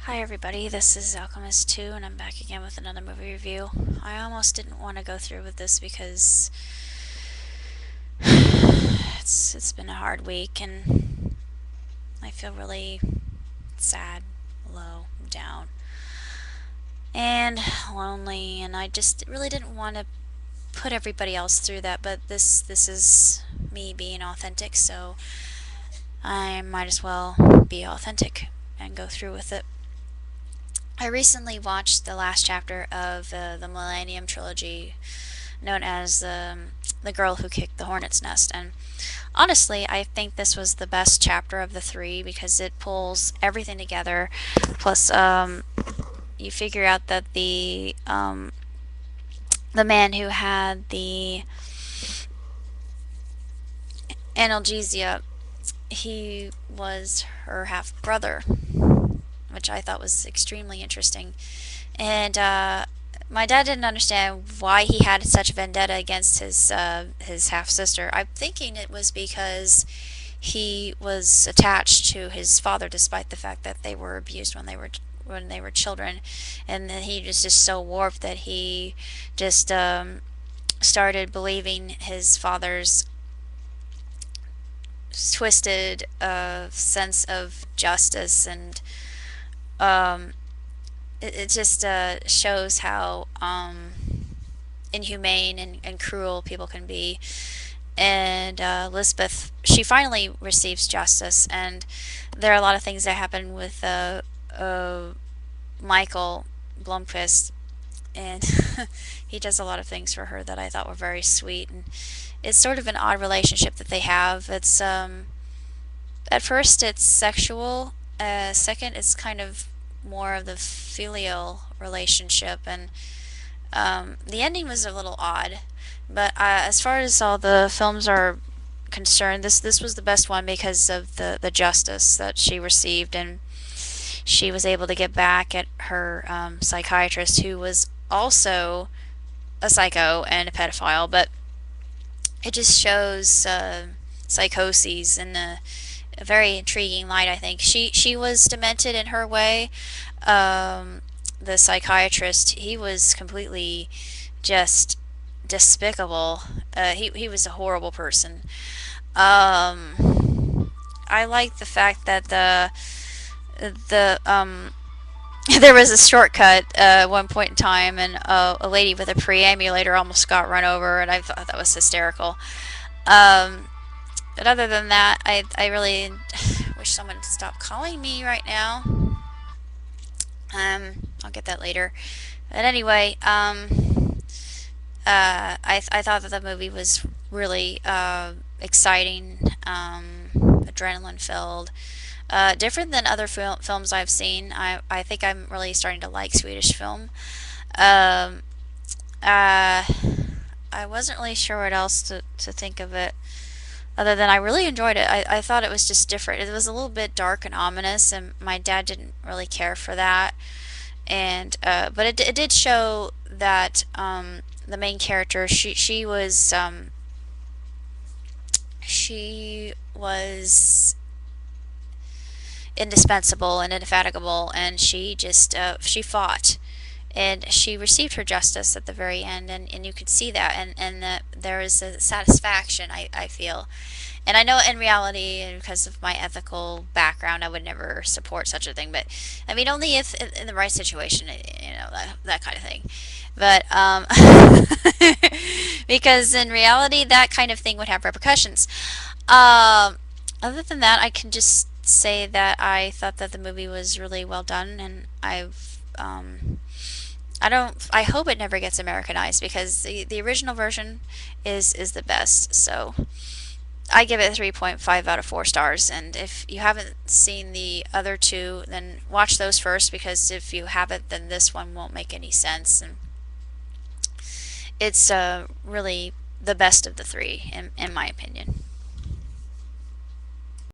Hi everybody, this is Alchemist2 and I'm back again with another movie review. I almost didn't want to go through with this because it's been a hard week and I feel really sad, low, down, and lonely, and I just really didn't want to put everybody else through that, but this is me being authentic, so I might as well be authentic and go through with it. I recently watched the last chapter of the Millennium Trilogy, known as the Girl Who Kicked the Hornet's Nest, and honestly, I think this was the best chapter of the three because it pulls everything together. Plus, you figure out that the man who had the analgesia, he was her half brother, which I thought was extremely interesting. And my dad didn't understand why he had such a vendetta against his half sister. I'm thinking it was because he was attached to his father, despite the fact that they were abused when they were children, and then he was just so warped that he just started believing his father's twisted sense of justice, and um, it just shows how inhumane and cruel people can be. And Lisbeth, she finally receives justice, and there are a lot of things that happen with Michael Blomkvist, and he does a lot of things for her that I thought were very sweet. And it's sort of an odd relationship that they have. It's at first it's sexual, second it's kind of more of the filial relationship, and the ending was a little odd. But as far as all the films are concerned, this was the best one because of the justice that she received, and she was able to get back at her psychiatrist, who was also a psycho and a pedophile. But it just shows psychoses in a very intriguing light. I think she was demented in her way. The psychiatrist, he was completely just despicable. He was a horrible person. I like the fact that the there was a shortcut at one point in time, and a lady with a preambulator almost got run over, and I thought that was hysterical. Um, but other than that, I really wish someone would stop calling me right now. I'll get that later. But anyway, I thought that the movie was really exciting, adrenaline filled, different than other films I've seen. I think I'm really starting to like Swedish film. Um, uh, I wasn't really sure what else to think of it, other than I really enjoyed it. I thought it was just different. It was a little bit dark and ominous, and my dad didn't really care for that. And but it did show that the main character, she was indispensable and indefatigable, and she fought, and she received her justice at the very end, and you could see that, and that there is a satisfaction, I feel. And I know in reality, and because of my ethical background, I would never support such a thing, but I mean, only if in the right situation, that kind of thing. But because in reality, that kind of thing would have repercussions. Um, Other than that, I can just say that I thought that the movie was really well done, and I hope it never gets Americanized, because the original version is the best. So I give it 3.5 out of 4 stars, and if you haven't seen the other two, then watch those first, because if you haven't, then this one won't make any sense, and it's really the best of the three, in my opinion.